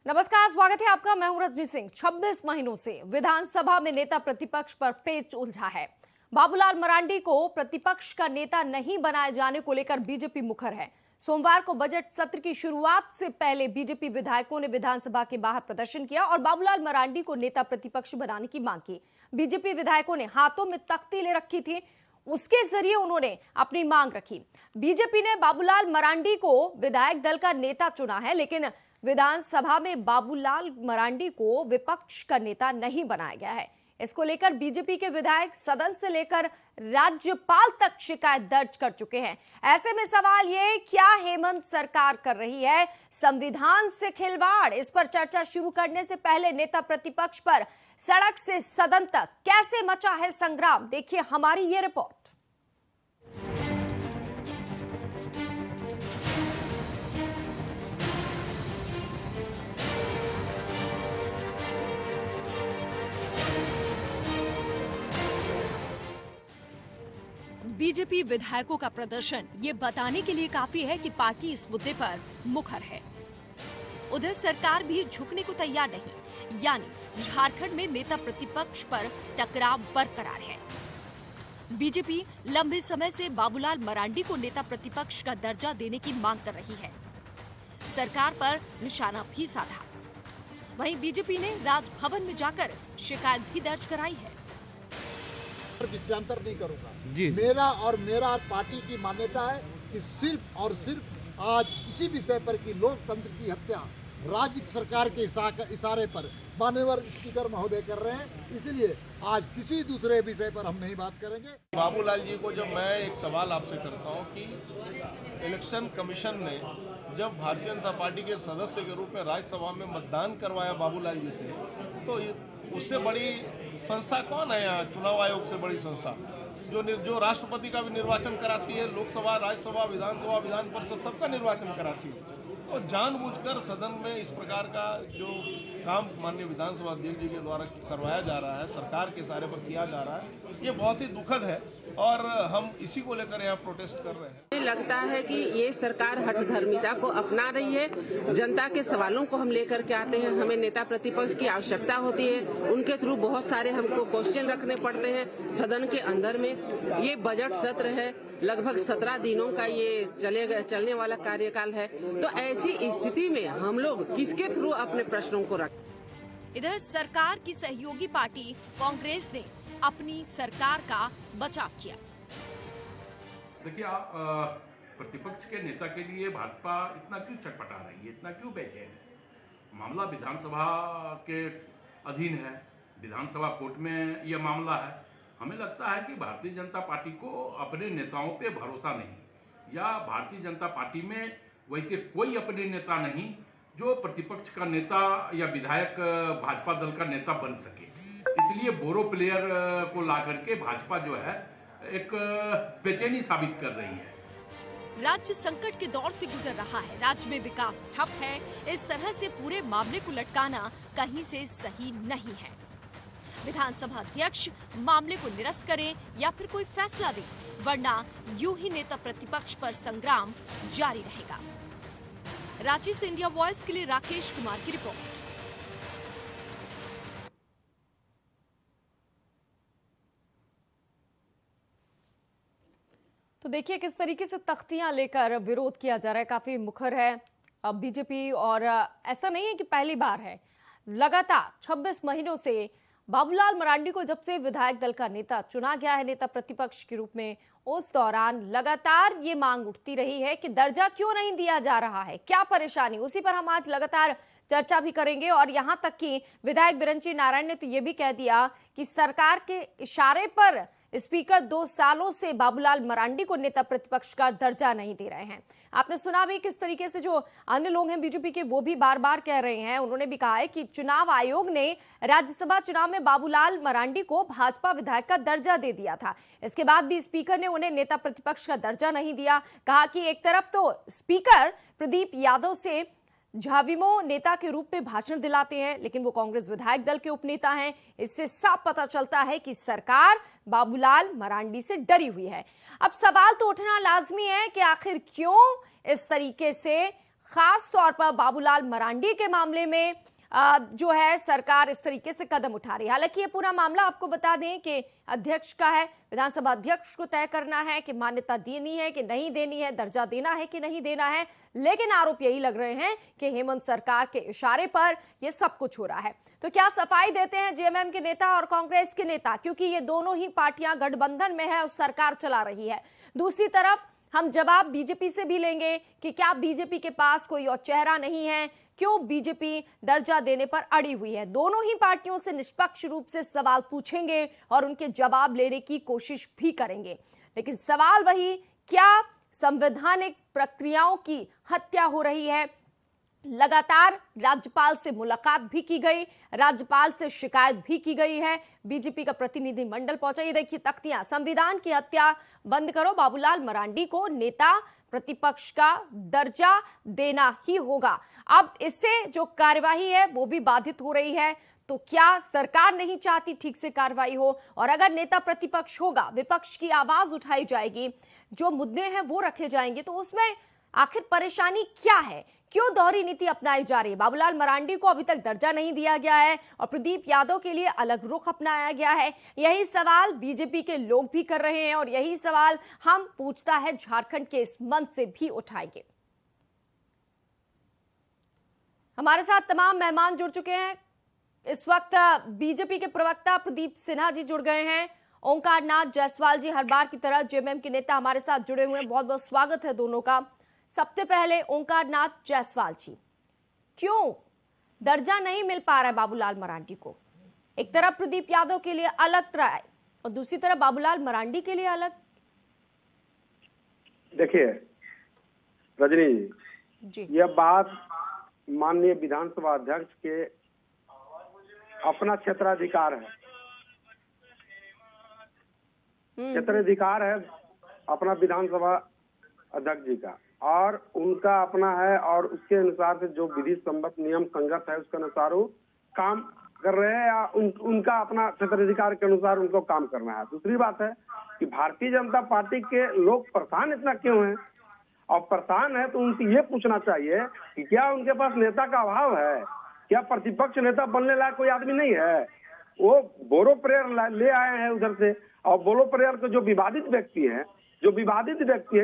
नमस्कार, स्वागत है आपका। मैं हूं रजनी सिंह। 26 महीनों से विधानसभा में नेता प्रतिपक्ष पर पेच उलझा है। बाबूलाल मरांडी को प्रतिपक्ष का नेता नहीं बनाए जाने को लेकर बीजेपी मुखर है। सोमवार को बजट सत्र की शुरुआत से पहले बीजेपी विधायकों ने विधानसभा के बाहर प्रदर्शन किया और बाबूलाल मरांडी को नेता प्रतिपक्ष बनाने की मांग की। बीजेपी विधायकों ने हाथों में तख्ती ले रखी थी, उसके जरिए उन्होंने अपनी मांग रखी। बीजेपी ने बाबूलाल मरांडी को विधायक दल का नेता चुना है, लेकिन विधानसभा में बाबूलाल मरांडी को विपक्ष का नेता नहीं बनाया गया है। इसको लेकर बीजेपी के विधायक सदन से लेकर राज्यपाल तक शिकायत दर्ज कर चुके हैं। ऐसे में सवाल ये, क्या हेमंत सरकार कर रही है संविधान से खिलवाड़? इस पर चर्चा शुरू करने से पहले नेता प्रतिपक्ष पर सड़क से सदन तक कैसे मचा है संग्राम, देखिए हमारी ये रिपोर्ट। बीजेपी विधायकों का प्रदर्शन ये बताने के लिए काफी है कि पार्टी इस मुद्दे पर मुखर है। उधर सरकार भी झुकने को तैयार नहीं, यानी झारखंड में नेता प्रतिपक्ष पर टकराव बरकरार है। बीजेपी लंबे समय से बाबूलाल मरांडी को नेता प्रतिपक्ष का दर्जा देने की मांग कर रही है। सरकार पर निशाना भी साधा। वहीं बीजेपी ने राजभवन में जाकर शिकायत भी दर्ज कराई है। विषयांतर नहीं करूंगा जी। मेरा पार्टी की मान्यता है कि सिर्फ और सिर्फ आज इसी विषय पर कि लोकतंत्र की हत्या राज्य सरकार के इशारे पर माननीय स्पीकर महोदय कर रहे हैं, इसलिए आज किसी दूसरे विषय पर हम नहीं बात करेंगे। बाबूलाल जी को जब मैं एक सवाल आपसे करता हूं कि इलेक्शन कमीशन ने जब भारतीय जनता पार्टी के सदस्य के रूप में राज्यसभा में मतदान करवाया बाबूलाल जी से, तो उससे बड़ी संस्था कौन है यहाँ? चुनाव आयोग से बड़ी संस्था जो राष्ट्रपति का भी निर्वाचन कराती है, लोकसभा, राज्यसभा, विधानसभा, विधान परिषद सबका निर्वाचन कराती है। और जानबूझकर सदन में इस प्रकार का जो काम माननीय विधानसभा अध्यक्ष जी के द्वारा करवाया जा रहा है, सरकार के इशारे पर किया जा रहा है, ये बहुत ही दुखद है और हम इसी को लेकर यहाँ प्रोटेस्ट कर रहे हैं। मुझे लगता है कि ये सरकार हठधर्मिता को अपना रही है। जनता के सवालों को हम लेकर के आते हैं, हमें नेता प्रतिपक्ष की आवश्यकता होती है, उनके थ्रू बहुत सारे हमको क्वेश्चन रखने पड़ते हैं सदन के अंदर में। ये बजट सत्र है, लगभग 17 दिनों का ये चलने वाला कार्यकाल है, तो ऐसी स्थिति में हम लोग किसके थ्रू अपने प्रश्नों को रखें? इधर सरकार की सहयोगी पार्टी कांग्रेस ने अपनी सरकार का बचाव किया। देखिए, प्रतिपक्ष के नेता के लिए भाजपा इतना क्यों चटपटा रही है, इतना क्यों बेचैन है? मामला विधानसभा के अधीन है, विधानसभा कोर्ट में यह मामला है। हमें लगता है कि भारतीय जनता पार्टी को अपने नेताओं पे भरोसा नहीं, या भारतीय जनता पार्टी में वैसे कोई अपने नेता नहीं जो प्रतिपक्ष का नेता या विधायक भाजपा दल का नेता बन सके। इसलिए बोरो प्लेयर को ला करके भाजपा जो है एक बेचैनी साबित कर रही है। राज्य संकट के दौर से गुजर रहा है, राज्य में विकास ठप है। इस तरह से पूरे मामले को लटकाना कहीं से सही नहीं है। विधानसभा अध्यक्ष मामले को निरस्त करें या फिर कोई फैसला दें, वरना यूं ही नेता प्रतिपक्ष पर संग्राम जारी रहेगा। रांची से इंडिया वॉइस के लिए राकेश कुमार की रिपोर्ट। तो देखिए किस तरीके से तख्तियां लेकर विरोध किया जा रहा है, काफी मुखर है अब बीजेपी। और ऐसा नहीं है कि पहली बार है, लगातार 26 महीनों से बाबूलाल मरांडी को जब से विधायक दल का नेता चुना गया है नेता प्रतिपक्ष के रूप में, उस दौरान लगातार ये मांग उठती रही है कि दर्जा क्यों नहीं दिया जा रहा है, क्या परेशानी। उसी पर हम आज लगातार चर्चा भी करेंगे। और यहां तक कि विधायक बिरंची नारायण ने तो ये भी कह दिया कि सरकार के इशारे पर स्पीकर 2 सालों से बाबूलाल मरांडी को नेता प्रतिपक्ष का दर्जा नहीं दे रहे हैं। आपने सुना भी किस तरीके से जो अन्य लोग हैं बीजेपी के, वो भी बार बार कह रहे हैं। उन्होंने भी कहा है कि चुनाव आयोग ने राज्यसभा चुनाव में बाबूलाल मरांडी को भाजपा विधायक का दर्जा दे दिया था, इसके बाद भी स्पीकर ने उन्हें नेता प्रतिपक्ष का दर्जा नहीं दिया। कहा कि एक तरफ तो स्पीकर प्रदीप यादव से झाविमो नेता के रूप में भाषण दिलाते हैं, लेकिन वो कांग्रेस विधायक दल के उपनेता हैं। इससे साफ पता चलता है कि सरकार बाबूलाल मरांडी से डरी हुई है। अब सवाल तो उठना लाजमी है कि आखिर क्यों इस तरीके से खास तौर पर बाबूलाल मरांडी के मामले में जो है सरकार इस तरीके से कदम उठा रही है। हालांकि ये पूरा मामला आपको बता दें कि अध्यक्ष का है, विधानसभा अध्यक्ष को तय करना है कि मान्यता देनी है कि नहीं देनी है, दर्जा देना है कि नहीं देना है। लेकिन आरोप यही लग रहे हैं कि हेमंत सरकार के इशारे पर यह सब कुछ हो रहा है। तो क्या सफाई देते हैं जेएमएम के नेता और कांग्रेस के नेता, क्योंकि ये दोनों ही पार्टियां गठबंधन में है और सरकार चला रही है। दूसरी तरफ हम जवाब बीजेपी से भी लेंगे कि क्या बीजेपी के पास कोई और चेहरा नहीं है, क्यों बीजेपी दर्जा देने पर अड़ी हुई है। दोनों ही पार्टियों से निष्पक्ष रूप से सवाल पूछेंगे और उनके जवाब लेने की कोशिश भी करेंगे। लेकिन सवाल वही, क्या संवैधानिक प्रक्रियाओं की हत्या हो रही है। लगातार राज्यपाल से मुलाकात भी की गई, राज्यपाल से शिकायत भी की गई है, बीजेपी का प्रतिनिधि मंडल पहुंचा। ये देखिए तख्तियां, संविधान की हत्या बंद करो, बाबूलाल मरांडी को नेता प्रतिपक्ष का दर्जा देना ही होगा। अब इससे जो कार्यवाही है वो भी बाधित हो रही है। तो क्या सरकार नहीं चाहती ठीक से कार्रवाई हो, और अगर नेता प्रतिपक्ष होगा, विपक्ष की आवाज उठाई जाएगी, जो मुद्दे हैं वो रखे जाएंगे, तो उसमें आखिर परेशानी क्या है, क्यों दोहरी नीति अपनाई जा रही है। बाबूलाल मरांडी को अभी तक दर्जा नहीं दिया गया है और प्रदीप यादव के लिए अलग रुख अपनाया गया है। यही सवाल बीजेपी के लोग भी कर रहे हैं और यही सवाल हम पूछता है झारखंड के इस मंच से भी उठाएंगे। हमारे साथ तमाम मेहमान जुड़ चुके हैं। इस वक्त बीजेपी के प्रवक्ता प्रदीप सिन्हा जी जुड़ गए हैं, ओंकार नाथ जायसवाल जी हर बार की तरह जेएमएम के नेता हमारे साथ जुड़े हुए हैं। बहुत बहुत स्वागत है दोनों का। सबसे पहले ओंकार नाथ जायसवाल जी, क्यों दर्जा नहीं मिल पा रहा है बाबूलाल मरांडी को? एक तरफ प्रदीप यादव के लिए अलग ट्राई और दूसरी तरफ बाबूलाल मरांडी के लिए अलग। देखिए रजनी जी, यह बात माननीय विधानसभा अध्यक्ष के अपना क्षेत्राधिकार है, क्षेत्राधिकार है अपना विधानसभा अध्यक्ष जी का, और उनका अपना है, और उसके अनुसार से जो विधि सम्मत नियम संगत है उसके अनुसार वो काम कर रहे हैं, या उनका अपना क्षेत्राधिकार के अनुसार उनको काम करना है। दूसरी बात है कि भारतीय जनता पार्टी के लोग परेशान इतना क्यों हैं, और परेशान है तो उनसे ये पूछना चाहिए कि क्या उनके पास नेता का अभाव है, क्या प्रतिपक्ष नेता बनने लायक कोई आदमी नहीं है। वो बोरो प्रेयर ले आए हैं उधर से, और बोरो प्रेयर के जो विवादित व्यक्ति है,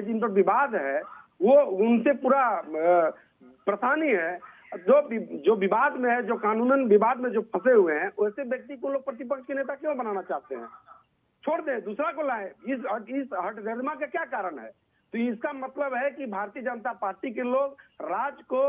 जिन पर विवाद है, वो उनसे पूरा परेशानी है। जो विवाद में है, जो कानूनन विवाद में जो फंसे हुए हैं, वैसे व्यक्ति को लोग प्रतिपक्ष के नेता क्यों बनाना चाहते हैं? छोड़ दे, दूसरा को लाए। इस हठधर्मा का क्या कारण है? तो इसका मतलब है कि भारतीय जनता पार्टी के लोग राज्य को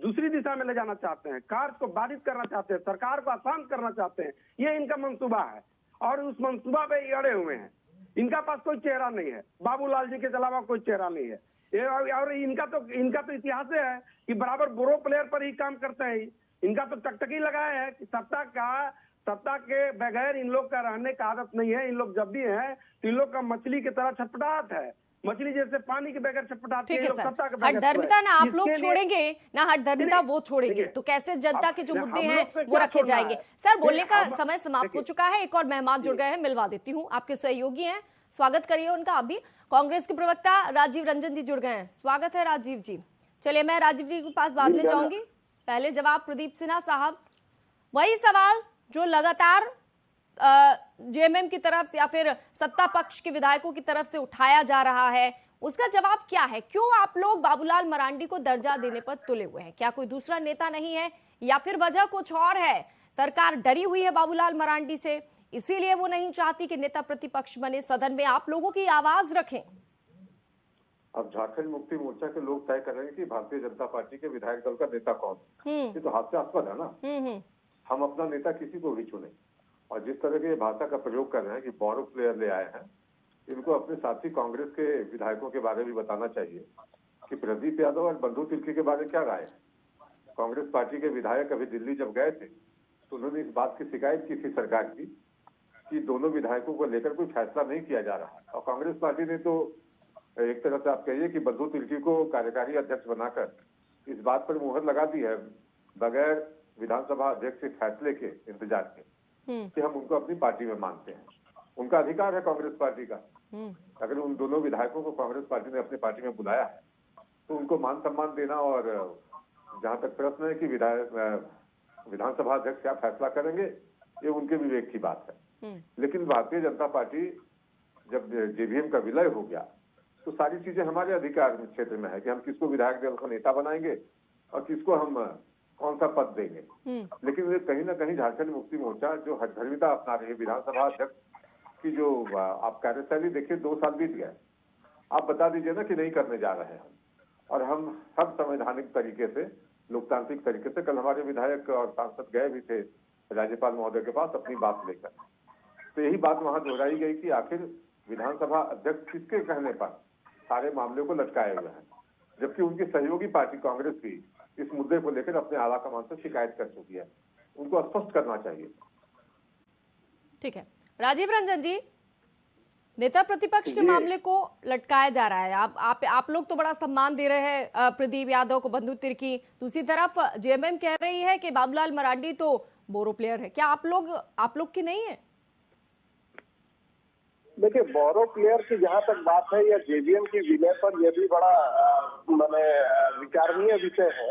दूसरी दिशा में ले जाना चाहते हैं, कार्य को बाधित करना चाहते हैं, सरकार को अशांत करना चाहते हैं। ये इनका मंसूबा है और उस मंसूबा पे ये अड़े हुए हैं। इनका पास कोई चेहरा नहीं है, बाबूलाल जी के अलावा कोई चेहरा नहीं है। और इनका तो इतिहास है कि बराबर बोरो प्लेयर पर ही काम करते हैं। इनका तो टकटकी लगाया है कि सत्ता के बगैर इन लोग का रहने का आदत नहीं है। इन लोग जब भी हैं तो इन लोग का मछली की तरह छटपटाहट है, मछली जैसे पानी के बगैर छटपटाती है। हठधर्मिता ना आप लोग छोड़ेंगे ना हठधर्मिता वो छोड़ेंगे, तो कैसे जनता के जो मुद्दे हैं वो रखे जाएंगे। सर, बोलने का समय समाप्त हो चुका है। एक और मेहमान जुड़ गए हैं, मिलवा देती हूँ। आपके सहयोगी हैं, स्वागत करिए उनका। अभी कांग्रेस के प्रवक्ता राजीव रंजन जी जुड़ गए हैं, स्वागत है राजीव जी। चलिए, मैं राजीव जी के पास बाद में जाऊंगी, पहले जवाब प्रदीप सिन्हा साहब। वही सवाल जो लगातार जेएमएम की तरफ से या फिर सत्ता पक्ष के विधायकों की तरफ से उठाया जा रहा है, उसका जवाब क्या है? क्यों आप लोग बाबूलाल मरांडी को दर्जा देने पर तुले हुए हैं? क्या कोई दूसरा नेता नहीं है या फिर वजह कुछ और है? सरकार डरी हुई है बाबूलाल मरांडी से, इसीलिए वो नहीं चाहती कि नेता प्रतिपक्ष बने, सदन में आप लोगों की आवाज रखें। अब झारखंड मुक्ति मोर्चा के लोग तय कर रहे हैं कि भारतीय जनता पार्टी के विधायक दल का नेता कौन है। ये तो हास्यास्पद है ना। हम अपना नेता किसी को भी चुने, और जिस तरह के भाषा का प्रयोग कर रहे हैं कि बोरो प्लेयर ले आए हैं, इनको अपने साथी कांग्रेस के विधायकों के बारे में बताना चाहिए कि प्रदीप यादव और बंधु तिर्की के बारे में क्या राय है। कांग्रेस पार्टी के विधायक अभी दिल्ली जब गए थे तो उन्होंने इस बात की शिकायत की थी सरकार की कि दोनों विधायकों को लेकर कोई फैसला नहीं किया जा रहा, और कांग्रेस पार्टी ने तो एक तरह से आप कहिए कि बंधु तिर्की को कार्यकारी अध्यक्ष बनाकर इस बात पर मुहर लगा दी है बगैर विधानसभा अध्यक्ष के फैसले के इंतजार के कि हम उनको अपनी पार्टी में मानते हैं। उनका अधिकार है कांग्रेस पार्टी का। अगर उन दोनों विधायकों को कांग्रेस पार्टी ने अपनी पार्टी में बुलाया है तो उनको मान सम्मान देना, और जहां तक प्रश्न है कि विधानसभा अध्यक्ष क्या फैसला करेंगे, ये उनके विवेक की बात है। लेकिन भारतीय जनता पार्टी जब जेवीएम का विलय हो गया तो सारी चीजें हमारे अधिकार क्षेत्र में है कि हम किसको विधायक दल का नेता बनाएंगे और किसको हम कौन सा पद देंगे। लेकिन वे कहीं ना कहीं झारखंड मुक्ति मोर्चा जो हठधर्मिता अपना रही है, विधानसभा अध्यक्ष की जो आप कार्यशैली देखिए, 2 साल बीत गए, आप बता दीजिए ना कि नहीं करने जा रहे हैं। और हम सब संवैधानिक तरीके से, लोकतांत्रिक तरीके से, कल हमारे विधायक और सांसद गए भी थे राज्यपाल महोदय के पास अपनी बात लेकर, तो यही बात वहां दोहराई गई कि आखिर विधानसभा अध्यक्ष किसके कहने पर सारे मामले को लटकाए हुए हैं, जबकि उनकी सहयोगी पार्टी कांग्रेस भी इस मुद्दे को लेकर अपने आला कमान से शिकायत कर चुकी है। उनको स्पष्ट करना चाहिए। ठीक है, राजीव रंजन जी, नेता प्रतिपक्ष के मामले को लटकाया जा रहा है। आप लोग तो बड़ा सम्मान दे रहे हैं प्रदीप यादव को, बंधु तिर्की। दूसरी तरफ जेएमएम कह रही है कि बाबूलाल मरांडी तो बोरो प्लेयर है। क्या आप लोग की नहीं है? देखिए, बोरो प्लेयर की जहाँ तक बात है या जेवीएम की विलय पर, यह भी बड़ा माने विचारणीय विषय है।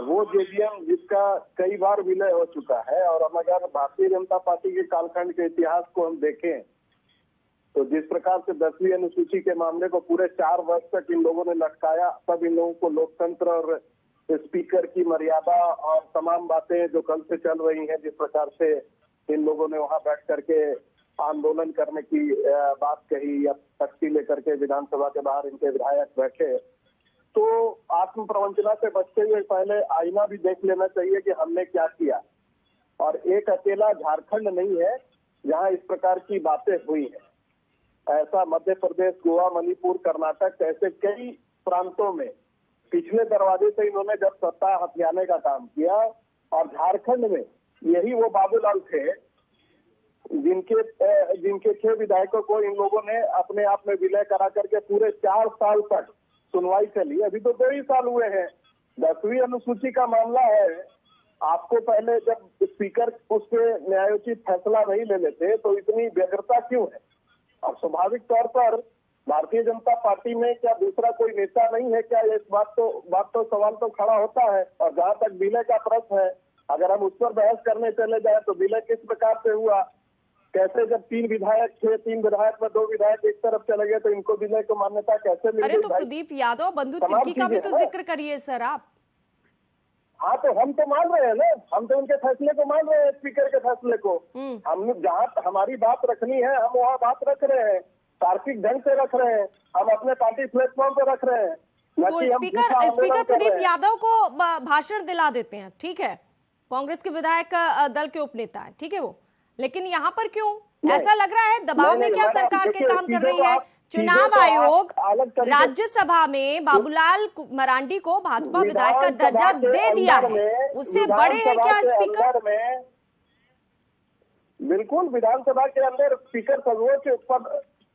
वो जेवीएम जिसका कई बार विलय हो चुका है, और हम अगर भारतीय जनता पार्टी के कालखंड के इतिहास को हम देखें तो जिस प्रकार से 10वीं अनुसूची के मामले को पूरे 4 वर्ष तक इन लोगों ने लटकाया, तब इन लोगों को लोकतंत्र और स्पीकर की मर्यादा और तमाम बातें जो कल से चल रही हैं, जिस प्रकार से इन लोगों ने वहां बैठ करके आंदोलन करने की बात कही या तख्ती लेकर के विधानसभा के बाहर इनके विधायक बैठे, तो आत्म प्रवंचना से बचते हुए पहले आईना भी देख लेना चाहिए कि हमने क्या किया। और एक अकेला झारखंड नहीं है जहां इस प्रकार की बातें हुई हैं। ऐसा मध्य प्रदेश, गोवा, मणिपुर, कर्नाटक, ऐसे कई प्रांतों में पिछले दरवाजे से इन्होंने जब सत्ता हथियाने का काम किया, और झारखंड में यही वो बाबूलाल थे जिनके 6 विधायकों को इन लोगों ने अपने आप में विलय करा करके पूरे 4 साल तक सुनवाई चली। अभी तो 2 ही साल हुए हैं। 10वीं अनुसूची का मामला है। आपको पहले जब स्पीकर उस पर न्यायोचित फैसला नहीं ले लेते तो इतनी व्यग्रता क्यों है? और स्वाभाविक तौर पर भारतीय जनता पार्टी में क्या दूसरा कोई नेता नहीं है क्या? इस बात तो सवाल तो खड़ा होता है। और जहाँ तक विलय का प्रश्न है, अगर हम उस पर बहस करने चले जाए तो विलय किस प्रकार से हुआ, कैसे जब 3 विधायक थे, 3 विधायक में 2 विधायक एक तरफ चले गए, तो इनको विलय को मान्यता कैसे मिल गई? अरे तो प्रदीप यादव, बंधु तिर्की का भी तो जिक्र करिए सर आप। हाँ, तो हम तो मान रहे हैं ना, हम तो उनके फैसले को मान रहे हैं, स्पीकर के फैसले को। हम जहाँ हमारी बात रखनी है हम वहाँ बात रख रहे हैं, तार्किक ढंग से रख रहे हैं, हम अपने पार्टी प्लेटफॉर्म पे रख रहे हैं। तो स्पीकर प्रदीप यादव को भाषण दिला देते हैं, ठीक है, कांग्रेस के विधायक दल के उपनेता है, ठीक है वो, लेकिन यहाँ पर क्यों ऐसा लग रहा है दबाव में क्या सरकार के काम कर रही है? चुनाव आयोग राज्यसभा में बाबूलाल मरांडी को भाजपा विधायक का दर्जा दे दिया है, उससे बड़े हैं क्या स्पीकर? बिल्कुल, विधानसभा के अंदर स्पीकर सर्वोच्च पद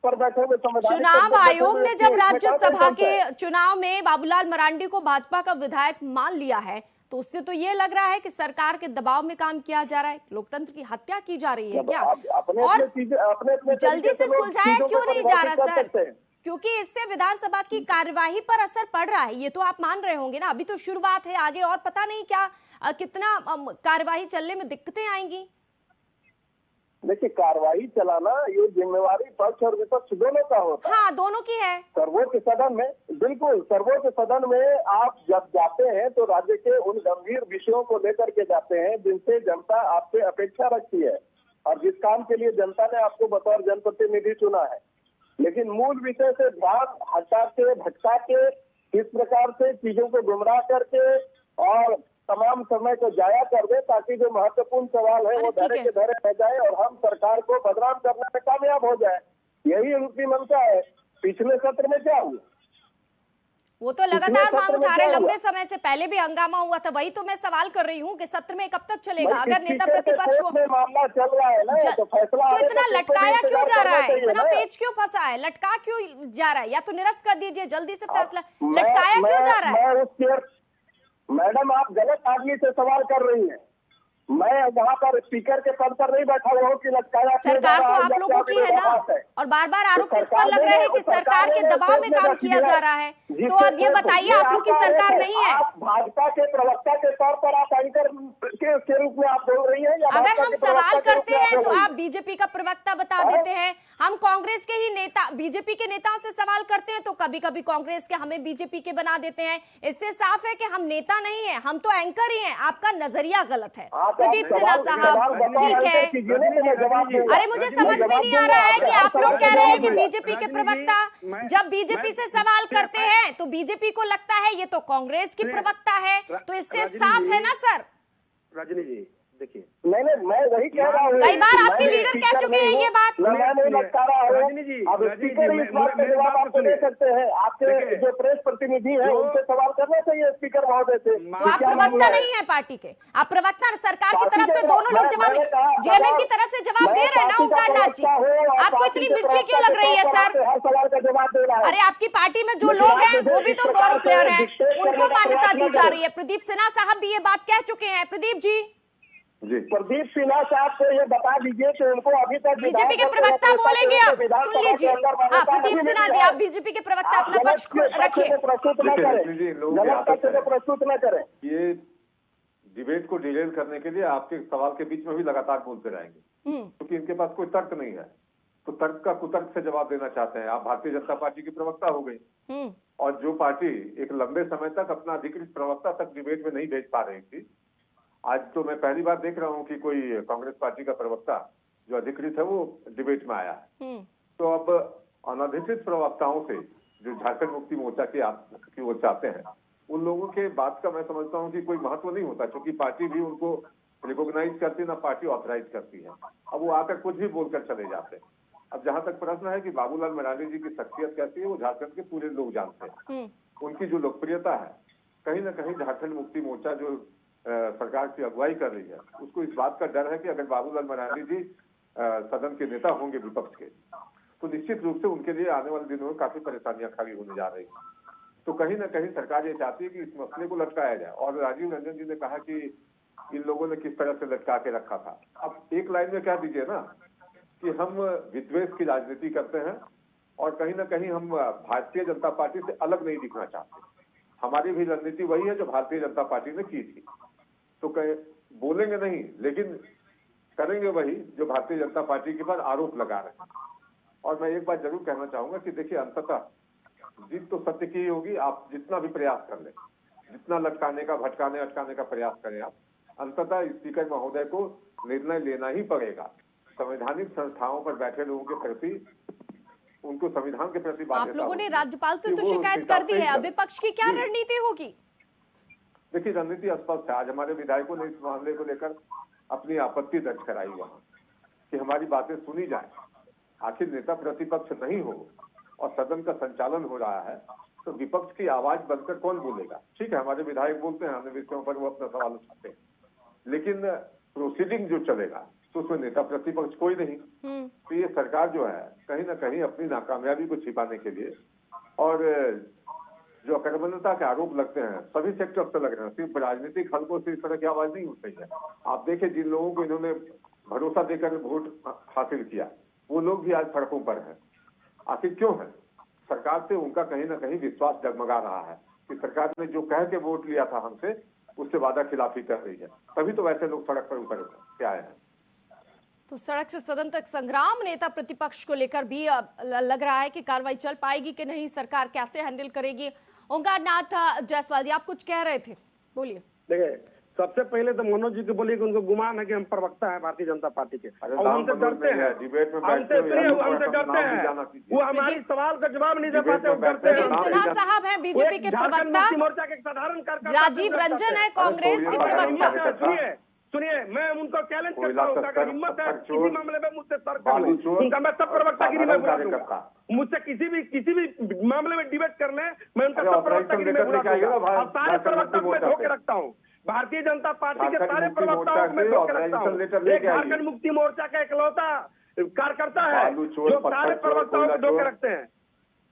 पर बैठे हुए चुनाव आयोग ने जब राज्यसभा के चुनाव में बाबूलाल मरांडी को भाजपा का विधायक मान लिया है, तो उससे तो ये लग रहा है कि सरकार के दबाव में काम किया जा रहा है, लोकतंत्र की हत्या की जा रही है क्या? और जल्दी से सुलझाया क्यों नहीं जा रहा सर? क्योंकि इससे विधानसभा की कार्यवाही पर असर पड़ रहा है, ये तो आप मान रहे होंगे ना। अभी तो शुरुआत है, आगे और पता नहीं क्या कितना कार्यवाही चलने में दिक्कतें आएंगी। देखिए, कार्रवाई चलाना ये जिम्मेवारी पक्ष और विपक्ष दोनों का होता है। हाँ, दोनों की है। सर्वोच्च सदन में, बिल्कुल, सर्वोच्च सदन में आप जब जाते हैं तो राज्य के उन गंभीर विषयों को लेकर के जाते हैं जिनसे जनता आपसे अपेक्षा रखती है और जिस काम के लिए जनता ने आपको बतौर जनप्रतिनिधि चुना है। लेकिन मूल विषय से ध्यान हटा के, भटका के, किस प्रकार से चीजों को गुमराह करके और तमाम समय को जाया कर दे, ताकि जो महत्वपूर्ण सवाल है वो धरे के धरे रह जाए और हम सरकार को बदनाम करने में कामयाब हो जाए, यही उनकी मंशा है। पिछले सत्र में क्या हुआ? वो तो लगातार मांग उठा रहे, लंबे समय से पहले भी हंगामा हुआ था। वही तो मैं सवाल कर रही हूँ कि सत्र में कब तक चलेगा? अगर नेता प्रतिपक्ष मामला चल रहा है ना, तो फैसला तो इतना लटकाया क्यों जा रहा है? इतना पेच क्यों फंसा है? लटका क्यों जा रहा है? या तो निरस्त कर दीजिए जल्दी से फैसला, लटकाया क्यों जा रहा है? मैडम, आप गलत आदमी से सवाल कर रही हैं। मैं वहाँ पर स्पीकर के पद पर नहीं बैठा हुआ हूँ कि लटकाया सरकार तो आप लोगों की है ना, और बार बार आरोप किस पर लग रहे हैं कि सरकार के दबाव में काम किया जा रहा है। तो अब ये बताइए, आप लोग की सरकार नहीं है। भाजपा के प्रवक्ता के तौर पर आप एंकर के रूप में आप बोल रही हैं या अगर हम सवाल करते हैं तो आप बीजेपी का प्रवक्ता बता देते हैं, हम कांग्रेस के ही नेता बीजेपी के नेताओं से सवाल करते हैं तो कभी कभी कांग्रेस के हमें बीजेपी के बना देते हैं। इससे साफ है कि हम नेता नहीं है, हम तो एंकर ही हैं। आपका नजरिया गलत है। प्रदीप सिन्हा साहब, ठीक है, अरे मुझे समझ में नहीं आ रहा है कि आप लोग कह रहे हैं कि बीजेपी के प्रवक्ता जब बीजेपी से सवाल करते हैं तो बीजेपी को लगता है ये तो कांग्रेस की प्रवक्ता है, तो इससे साफ है ना सर। रजनी जी देखिए, मैं वही कह रहा हूँ, कई बार आपके लीडर कह चुके हैं ये बात। मैं नहीं लटका रहा हूँ। रजनी जी, अब स्पीकर इस बात का जवाब आपको दे सकते हैं। आपके जो प्रेस प्रतिनिधि हैं उनसे सवाल करना चाहिए स्पीकर महोदय से। तो आप प्रवक्ता नहीं है पार्टी के, आप प्रवक्ता सरकार की तरफ से दोनों लोग जवाब जेएमएम की तरफ से जवाब दे रहे हैं ना ओंकार नाथ जी। आपको इतनी मिर्ची क्यों लग रही है सर? हर सवाल का जवाब दे रहा है। अरे आपकी पार्टी में जो लोग हैं वो भी तो गौरव प्लेयर हैं, उनको मान्यता दी जा रही है। प्रदीप सिन्हा साहब भी ये बात कह चुके हैं। प्रदीप जी, प्रदीप सिन्हा साहब को ये बता दीजिए कि उनको अभी तक बीजेपी के प्रवक्ता बोलेंगे आप, सुन लीजिए। हाँ, प्रदीप सिन्हा जी, आप बीजेपी के प्रवक्ता अपना पक्ष रखिए। प्रस्तुत न करें, प्रस्तुत न करें। ये डिबेट को डिलेल करने के लिए आपके सवाल के बीच में भी लगातार बोलते रहेंगे, क्योंकि इनके पास कोई तर्क नहीं है। तो तर्क का कुतर्क से जवाब देना चाहते हैं। आप भारतीय जनता पार्टी की प्रवक्ता हो गई, और जो पार्टी एक लंबे समय तक अपना अधिकृत प्रवक्ता तक डिबेट में नहीं भेज पा रही थी, आज तो मैं पहली बार देख रहा हूं कि कोई कांग्रेस पार्टी का प्रवक्ता जो अधिकृत है वो डिबेट में आया है। तो अब अनधिकृत प्रवक्ताओं से जो झारखंड मुक्ति मोर्चा की ओर चाहते हैं, उन लोगों के बात का मैं समझता हूं कि कोई महत्व नहीं होता, क्योंकि पार्टी भी उनको रिकॉग्नाइज करती ना पार्टी ऑथराइज करती है। अब वो आकर कुछ भी बोलकर चले जाते हैं। अब जहां तक प्रश्न है कि बाबूलाल मरांडी जी की शख्सियत कैसी है, वो झारखंड के पूरे लोग जानते हैं। उनकी जो लोकप्रियता है, कहीं ना कहीं झारखंड मुक्ति मोर्चा जो सरकार की अगुवाई कर रही है, उसको इस बात का डर है कि अगर बाबूलाल मरांडी जी सदन के नेता होंगे विपक्ष के, तो निश्चित रूप से उनके लिए आने वाले दिनों में काफी परेशानियां खड़ी होने जा रही हैं। तो कहीं ना कहीं सरकार ये चाहती है कि इस मसले को लटकाया जाए। और राजीव रंजन जी ने कहा कि इन लोगों ने किस तरह से लटका के रखा था। अब एक लाइन में कह दीजिए ना कि हम विद्वेष की राजनीति करते हैं, और कहीं ना कहीं हम भारतीय जनता पार्टी से अलग नहीं दिखना चाहते। हमारी भी रणनीति वही है जो भारतीय जनता पार्टी ने की थी। तो बोलेंगे नहीं, लेकिन करेंगे वही जो भारतीय जनता पार्टी के पर आरोप लगा रहे हैं। और मैं एक बात जरूर कहना चाहूंगा कि देखिए, अंततः जीत तो सत्य की होगी। आप जितना भी प्रयास कर लें, जितना लटकाने का, भटकाने अटकाने का प्रयास करें, आप अंततः स्पीकर महोदय को निर्णय लेना ही पड़ेगा। संवैधानिक संस्थाओं पर बैठे लोगों के प्रति, उनको संविधान के प्रति आप लोगों ने राज्यपाल से तो शिकायत कर दी है, अब विपक्ष की क्या रणनीति होगी? देखिए, रणनीति स्पष्ट है। आज हमारे विधायकों ने इस मामले को लेकर अपनी आपत्ति दर्ज कराई वहां कि हमारी बातें सुनी जाए। आखिर नेता प्रतिपक्ष नहीं हो और सदन का संचालन हो रहा है, तो विपक्ष की आवाज बनकर कौन बोलेगा? ठीक है, हमारे विधायक बोलते हैं, अन्य विषयों पर वो अपना सवाल उठाते हैं, लेकिन प्रोसीडिंग जो चलेगा तो उसमें नेता प्रतिपक्ष कोई नहीं। तो ये सरकार जो है, कहीं ना कहीं अपनी नाकामयाबी को छिपाने के लिए, और जो अकर्मण्यता के आरोप लगते हैं सभी सेक्टर से लग रहे हैं, सिर्फ राजनीतिक हलकों से इस तरह की आवाज नहीं उठ रही है। आप देखें, जिन लोगों को इन्होंने भरोसा देकर वोट हासिल किया, वो लोग भी आज सड़कों पर हैं। आखिर क्यों है? सरकार से उनका कहीं ना कहीं विश्वास डगमगा रहा है कि सरकार ने जो कह के वोट लिया था हमसे, उससे वादा खिलाफी कर रही है। तभी तो वैसे लोग सड़क पर उतर के आए हैं। तो सड़क से सदन तक संग्राम नेता प्रतिपक्ष को लेकर भी लग रहा है कि कार्रवाई चल पाएगी कि नहीं, सरकार कैसे हैंडल करेगी। ओंकार नाथ जायसवाल जी, आप कुछ कह रहे थे, बोलिए। देखिए, सबसे पहले तो मनोज जी को बोलिए कि उनको गुमान है कि हम प्रवक्ता हैं भारतीय जनता पार्टी के, और हमसे डरते हैं, हमसे डरते हैं। वो हमारी सवाल का जवाब नहीं दे पाते, प्रदीप सिन्हा साहब हैं बीजेपी के प्रवक्ता, मोर्चा के साधारण कार्यकर्ता राजीव रंजन है कांग्रेस के प्रवक्ता। सुनिए, मैं उनको चैलेंज करता हूँ, अगर हिम्मत है किसी मामले में मुझसे तर्क कर लें, उनका मैं सब प्रवक्तागिरी में बुला दूंगा। मुझसे किसी भी मामले में डिबेट कर लें, मैं उनका सब प्रवक्तागिरी में बुला दूंगा। और सारे प्रवक्ता को मैं धो के रखता हूँ, भारतीय जनता पार्टी के सारे प्रवक्ताओं को मैं धो के रखता हूँ। एक झारखंड मुक्ति मोर्चा का इकलौता कार्यकर्ता है जो सारे प्रवक्ताओं को धो के रखते हैं।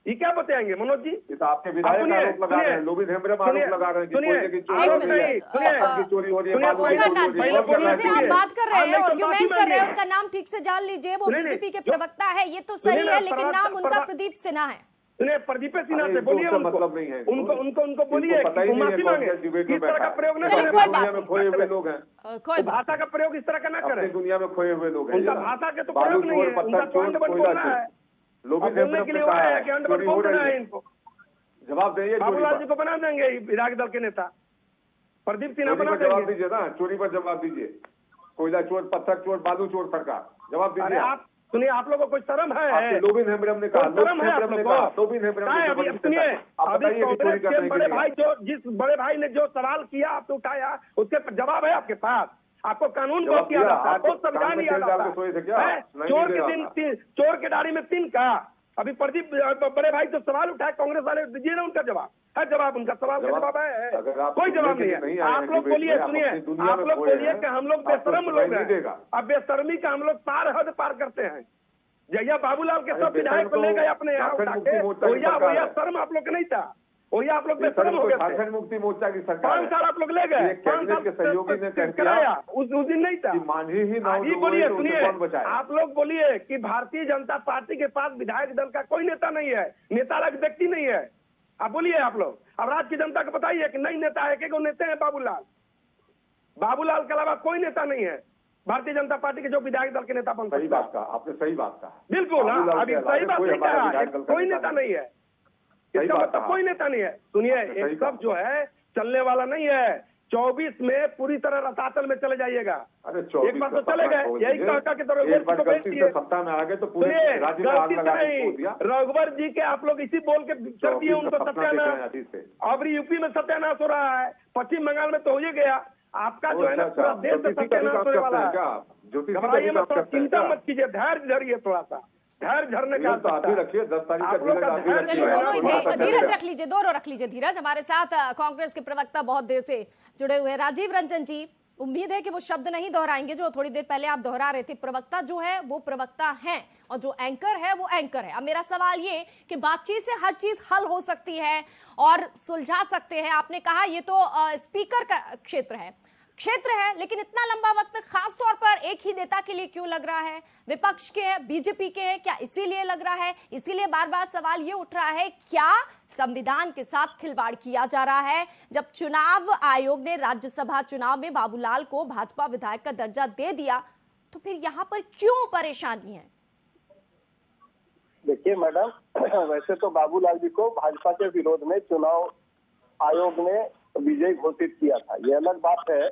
ये क्या बताएंगे मनोज जी? ये तो आपके विधायक आरोप लगा रहे हैं, लोबिन हेम्ब्रम आरोप लगा रहे हैं कि कोयले की चोरी हो रही है, पत्थर की चोरी हो रही है, बालू की चोरी हो रही है, जिनसे आप बात कर रहे हैं, तो आर्ग्यूमेंट कर रहे हैं, उनका नाम ठीक से जान लीजिए। वो बीजेपी के प्रवक्ता है, ये तो सही है, लेकिन नाम उनका प्रदीप सिन्हा है। सुनिए, प्रदीप सिन्हा से बोलिए, मतलब नहीं है, उनको बोलिए पता ही माफी मांगे, इस तरह का प्रयोग न करें। दुनिया में खोए हुए लोग हैं, कोई भाषा का प्रयोग इस तरह का न करें। दुनिया में खोए हुए लोग हैं, उनका भाषा के तो प्रयोग नहीं है, उनका तो अंडबन बोलना है, लोबिन बोलने के लिए वो है कि अंडबन बोल देना है इनको। जवाब देंगे, बाबूलाल जी को बना देंगे विधायक दल के नेता, प्रदीप सिन्हा बना जवाब देंगे। दीजिए ना, चोरी पर जवाब दीजिए। कोयला चोर, पत्थर चोर, बालू चोर सरकार, जवाब अरे दीजिए। आप सुनिए, आप लोगों को कोई शर्म है? आपके लोबिन हेम्ब्रम ने कहा, शर्म है आप लोगों को? लोबिन हेम्ब्रम क्या है अभी? सुनिए, अभी कांग्रेस के बड़े भाई जिस बड़े भाई ने जो सवाल किया, आपने उठाया, उसके जवाब है आपके पास। आपको कानून बहुत किया जाता है, बहुत संविधान याद आता है। चोर के दिन चोर के दाढ़ी में 3 का। अभी प्रदीप बड़े भाई जो सवाल उठाए, कांग्रेस वाले दीजिए ना उनका जवाब है। जवाब उनका सवाल का जवाब है, कोई जवाब नहीं है। आप लोग बोलिए, सुनिए, आप लोग बोलिए कि हम लोग बेशरम लोग हैं। अब बेशर्मी का हम लोग हद पार करते हैं। जैया बाबूलाल के सब विधायक को ले गए अपने यहाँ उठा के, भैया शर्म आप लोग का नहीं था, भैया आप लोग बेशरम हो गए। झारखंड मुक्ति मोर्चा की सरकार 5 साल आप लोग ले गए, 5 साल के सहयोगी ने कराया, उस दिन नहीं था। मांझी ही ना बोलिए, सुनिए, आप लोग बोलिए कि भारतीय जनता पार्टी के पास विधायक दल का कोई नेता नहीं है, नेता अलग व्यक्ति नहीं है। आप बोलिए, आप लोग अब राज्य की जनता को बताइए कि नहीं नेता है, एक नेता है बाबूलाल के अलावा कोई नेता नहीं है भारतीय जनता पार्टी के जो विधायक दल के नेता बन सकता है। सही बात कहा आपने, सही बात कहा, बिल्कुल। अभी सही बात नहीं कहा, कोई नेता नहीं है, इसका मतलब कोई नेता नहीं है। सुनिए, एक सब जो है चलने वाला नहीं है। 24 में पूरी तरह रसातल में चले जाइएगा। अरे एक बार तो चले गए, यही कहा कि सत्ता में आ गए तो पूरे राज्य में आग लगा दिया। रघुवर जी के आप लोग इसी बोल के कर दिए उनको सत्यानाश। अब यूपी में सत्यानाश हो रहा है, पश्चिम बंगाल में तो हो ही गया। आपका जो है ना पूरा देश में सत्यानाश होने वाला है। घबराइए मत, चिंता मत कीजिए, धैर्य धरिए, थोड़ा सा धैर्य धरने का आप ही रखिए। 10 तारीख का चलिए, दोनों धीरज रख लीजिए, दोनों रख लीजिए धीरज। हमारे साथ कांग्रेस के प्रवक्ता बहुत देर से जुड़े हुए हैं, राजीव रंजन जी। उम्मीद है कि वो शब्द नहीं दोहराएंगे जो थोड़ी देर पहले आप दोहरा रहे थे। प्रवक्ता जो है वो प्रवक्ता हैं और जो एंकर है वो एंकर है। अब मेरा सवाल ये कि बातचीत से हर चीज हल हो सकती है और सुलझा सकते हैं। आपने कहा ये तो स्पीकर का क्षेत्र है, लेकिन इतना लंबा वक्त खास तौर पर एक ही नेता के लिए क्यों लग रहा है? विपक्ष के हैं, बीजेपी के हैं, क्या इसीलिए लग रहा है? इसीलिए बार बार सवाल ये उठ रहा है, क्या संविधान के साथ खिलवाड़ किया जा रहा है? जब चुनाव आयोग ने राज्यसभा चुनाव में बाबूलाल को भाजपा विधायक का दर्जा दे दिया, तो फिर यहाँ पर क्यों परेशानी है? देखिए मैडम, वैसे तो बाबूलाल जी को भाजपा के विरोध में चुनाव आयोग ने विजयी घोषित किया था, ये अलग बात है।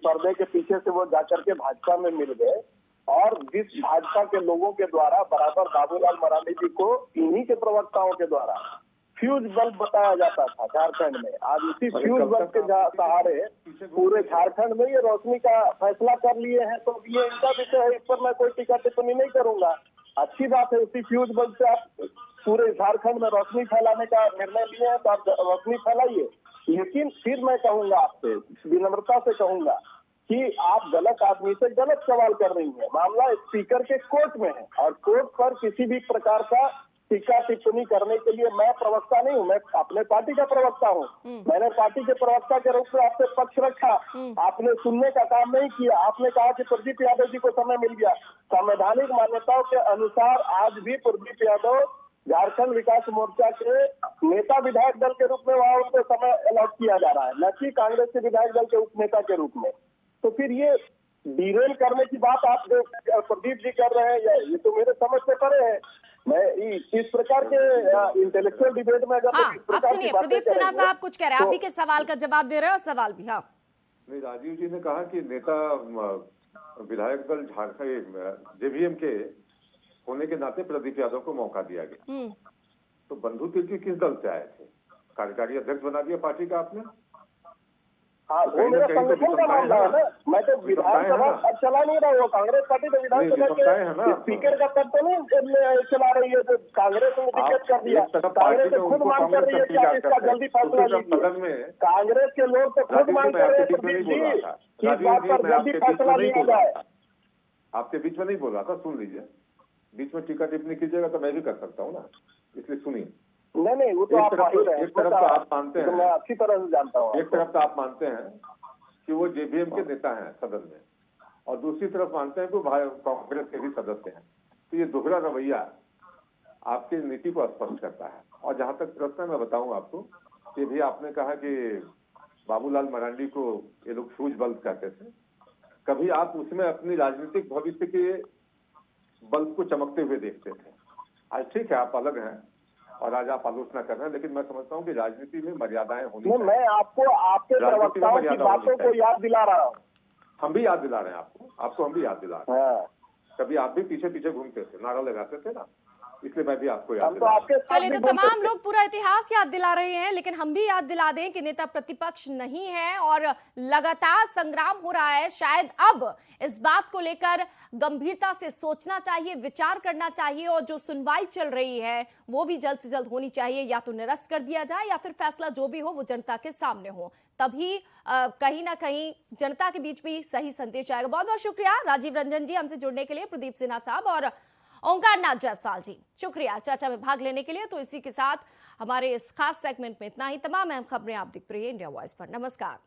पर्दे के पीछे से वो जाकर के भाजपा में मिल गए और जिस भाजपा के लोगों के द्वारा बराबर बाबूलाल मरांडी जी को इन्हीं के प्रवक्ताओं के द्वारा फ्यूज बल्ब बताया जाता था झारखंड में, आज इसी फ्यूज बल्ब के सहारे पूरे झारखंड में ये रोशनी का फैसला कर लिए हैं। तो ये इनका विषय है, इस पर मैं कोई टीका टिप्पणी नहीं करूंगा। अच्छी बात है, उसी फ्यूज बल्ब से आप पूरे झारखंड में रोशनी फैलाने का निर्णय लिए हैं तो आप रोशनी फैलाइए। लेकिन फिर मैं कहूंगा, आपसे विनम्रता से कहूंगा कि आप गलत आदमी से गलत सवाल कर रही हैं। मामला स्पीकर के कोर्ट में है और कोर्ट पर किसी भी प्रकार का टीका टिप्पणी करने के लिए मैं प्रवक्ता नहीं हूँ, मैं अपने पार्टी का प्रवक्ता हूँ। मैंने पार्टी के प्रवक्ता के रूप में आपसे पक्ष रखा, आपने सुनने का काम नहीं किया। आपने कहा कि प्रदीप यादव जी को समय मिल गया। संवैधानिक मान्यताओं के अनुसार आज भी प्रदीप यादव झारखंड विकास मोर्चा के नेता विधायक दल के रूप में वहाँ उनको समय अलॉट किया जा रहा है, न कि कांग्रेस के विधायक दल के उप नेता के रूप में। तो फिर ये डिरेल करने की बात आप जो प्रदीप जी कर रहे हैं, ये तो मेरे समझ से परे है। मैं इस प्रकार के इंटेलेक्चुअल डिबेट में अगर आप सुनिए, प्रदीप सिन्हा साहब कुछ कह रहे हैं, आप भी के सवाल का जवाब दे रहे हो, सवाल भी। हाँ नहीं, राजीव जी ने कहा कि नेता विधायक दल झारखंड जेवीएम के होने के नाते प्रदीप यादव को मौका दिया गया। तो बंधु तिर्की किस दल से आए थे? कार्यकारी अध्यक्ष बना दिया पार्टी का आपने? हाँ, वो मेरा संगठन का मामला है ना। मैं तो विधानसभा अब चला नहीं रहा हूँ, कांग्रेस पार्टी तो विधानसभा के स्पीकर का पद तो नहीं चला रही है, तो कांग्रेस ने टिकट कर दिया। कांग्रेस तो खुद मांग कर रही है कि आप इसका जल्दी फैसला लीजिए। कांग्रेस के लोग तो खुद मांग कर रहे हैं प्रदीप जी कि इस बात पर जल्दी फैसला लिया जाए। आपके बीच में नहीं बोल रहा था, सुन लीजिए। बीच में टीका टिप्पणी कीजिएगा तो मैं भी कर सकता हूँ ना। इसलिए सुनिए। नहीं वो तो एक आप तरफ माहिर हैं, एक तरफ तो आप मानते तो हैं, मैं अच्छी तरह से जानता हूँ एक तरफ तो आप मानते हैं कि वो जेबीएम के नेता हैं सदन में, और दूसरी तरफ मानते हैं कि वो कांग्रेस के भी सदस्य हैं। तो ये दोहरा रवैया आपकी नीति को स्पष्ट करता है। और जहां तक प्रश्न है, मैं बताऊं आपको कि भी आपने कहा कि बाबूलाल मरांडी को ये लोग फ्यूज बल्ब कहते थे। कभी आप उसमें अपनी राजनीतिक भविष्य के बल्ब को चमकते हुए देखते थे। आज ठीक है, आप अलग हैं और आज आप आलोचना कर रहे हैं, लेकिन मैं समझता हूँ कि राजनीति में मर्यादाएं होनी चाहिए। मैं आपको आपके प्रवक्ताओं की बातों को याद दिला रहा हूँ। हम भी याद दिला रहे हैं आपको हम भी याद दिला रहे हैं। कभी आप भी पीछे पीछे घूमते थे, नारा लगाते थे ना, इसलिए मैं भी आपको याद दिला रहा हूं। चलिए, तो तमाम लोग पूरा इतिहास याद दिला रहे हैं, लेकिन हम भी याद दिला दें कि नेता प्रतिपक्ष नहीं है और लगातार संग्राम हो रहा है। शायद अब इस बात को लेकर गंभीरता से सोचना चाहिए, विचार करना चाहिए, और जो सुनवाई चल रही है वो भी जल्द से जल्द होनी चाहिए। या तो निरस्त कर दिया जाए या फिर फैसला जो भी हो वो जनता के सामने हो, तभी कहीं ना कहीं जनता के बीच भी सही संदेश आएगा। बहुत बहुत शुक्रिया राजीव रंजन जी हमसे जुड़ने के लिए, प्रदीप सिन्हा साहब और ओंकार नाथ जायसवाल जी, शुक्रिया चर्चा में भाग लेने के लिए। तो इसी के साथ हमारे इस खास सेगमेंट में इतना ही। तमाम अहम खबरें आप देख रही हैं इंडिया वॉइस पर। नमस्कार।